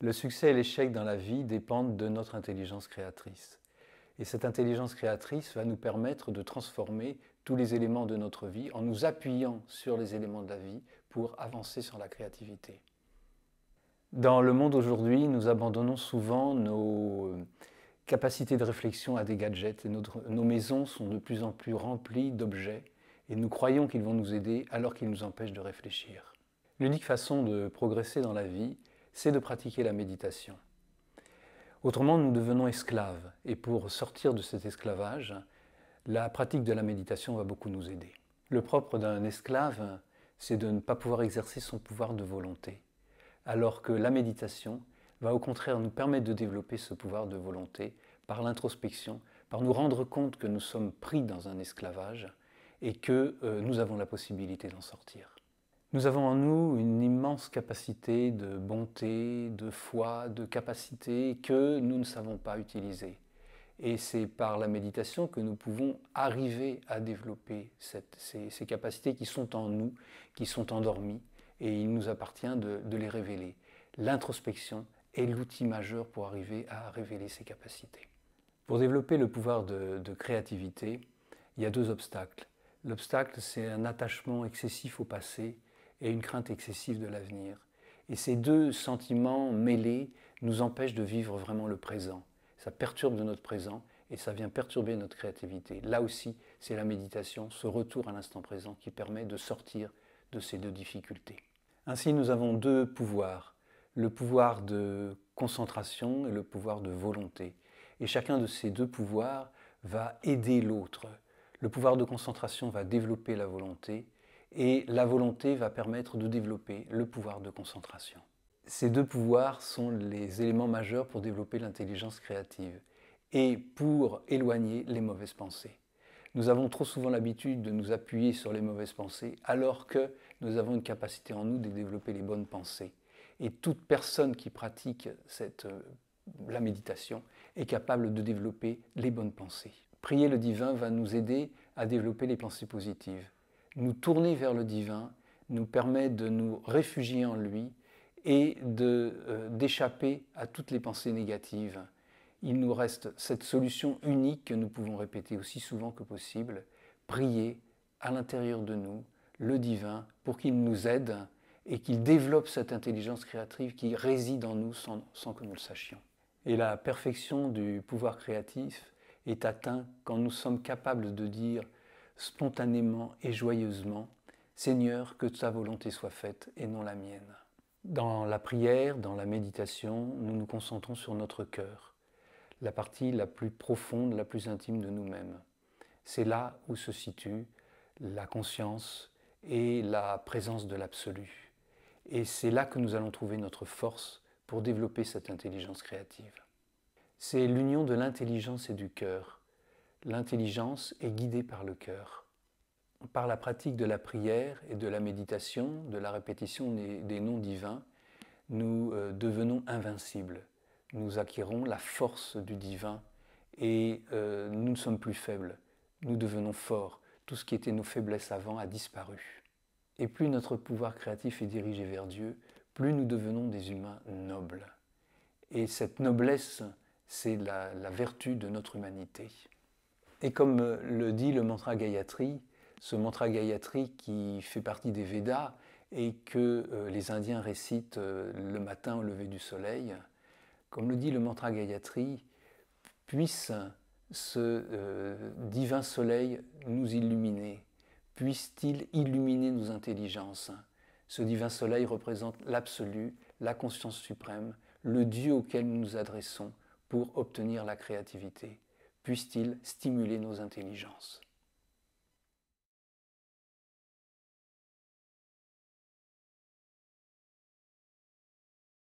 Le succès et l'échec dans la vie dépendent de notre intelligence créatrice. Et cette intelligence créatrice va nous permettre de transformer tous les éléments de notre vie en nous appuyant sur les éléments de la vie pour avancer sur la créativité. Dans le monde aujourd'hui, nous abandonnons souvent nos capacités de réflexion à des gadgets et nos maisons sont de plus en plus remplies d'objets et nous croyons qu'ils vont nous aider alors qu'ils nous empêchent de réfléchir. L'unique façon de progresser dans la vie, c'est de pratiquer la méditation. Autrement, nous devenons esclaves et pour sortir de cet esclavage, la pratique de la méditation va beaucoup nous aider. Le propre d'un esclave, c'est de ne pas pouvoir exercer son pouvoir de volonté, alors que la méditation va au contraire nous permettre de développer ce pouvoir de volonté par l'introspection, par nous rendre compte que nous sommes pris dans un esclavage et que nous avons la possibilité d'en sortir. Nous avons en nous une immense capacité de bonté, de foi, de capacité que nous ne savons pas utiliser. Et c'est par la méditation que nous pouvons arriver à développer ces capacités qui sont en nous, qui sont endormies, et il nous appartient de les révéler. L'introspection est l'outil majeur pour arriver à révéler ces capacités. Pour développer le pouvoir de créativité, il y a deux obstacles. L'obstacle, c'est un attachement excessif au passé et une crainte excessive de l'avenir. Et ces deux sentiments mêlés nous empêchent de vivre vraiment le présent. Ça perturbe notre présent et ça vient perturber notre créativité. Là aussi, c'est la méditation, ce retour à l'instant présent qui permet de sortir de ces deux difficultés. Ainsi, nous avons deux pouvoirs, le pouvoir de concentration et le pouvoir de volonté. Et chacun de ces deux pouvoirs va aider l'autre. Le pouvoir de concentration va développer la volonté et la volonté va permettre de développer le pouvoir de concentration. Ces deux pouvoirs sont les éléments majeurs pour développer l'intelligence créative et pour éloigner les mauvaises pensées. Nous avons trop souvent l'habitude de nous appuyer sur les mauvaises pensées alors que nous avons une capacité en nous de développer les bonnes pensées. Et toute personne qui pratique la méditation est capable de développer les bonnes pensées. Prier le divin va nous aider à développer les pensées positives. Nous tourner vers le divin nous permet de nous réfugier en lui et d'échapper à toutes les pensées négatives. Il nous reste cette solution unique que nous pouvons répéter aussi souvent que possible, prier à l'intérieur de nous le divin pour qu'il nous aide et qu'il développe cette intelligence créative qui réside en nous sans que nous le sachions. Et la perfection du pouvoir créatif est atteinte quand nous sommes capables de dire spontanément et joyeusement « Seigneur, que ta volonté soit faite et non la mienne ». Dans la prière, dans la méditation, nous nous concentrons sur notre cœur, la partie la plus profonde, la plus intime de nous-mêmes. C'est là où se situe la conscience et la présence de l'absolu. Et c'est là que nous allons trouver notre force pour développer cette intelligence créative. C'est l'union de l'intelligence et du cœur. L'intelligence est guidée par le cœur. Par la pratique de la prière et de la méditation, de la répétition des noms divins, nous devenons invincibles. Nous acquérons la force du divin et nous ne sommes plus faibles. Nous devenons forts. Tout ce qui était nos faiblesses avant a disparu. Et plus notre pouvoir créatif est dirigé vers Dieu, plus nous devenons des humains nobles. Et cette noblesse, c'est la vertu de notre humanité. Et comme le dit le mantra Gayatri, ce mantra Gayatri qui fait partie des Védas et que les Indiens récitent le matin au lever du soleil, comme le dit le mantra Gayatri, puisse ce divin soleil nous illuminer, puisse-t-il illuminer nos intelligences. Ce divin soleil représente l'absolu, la conscience suprême, le Dieu auquel nous nous adressons pour obtenir la créativité. Puisse-t-il stimuler nos intelligences.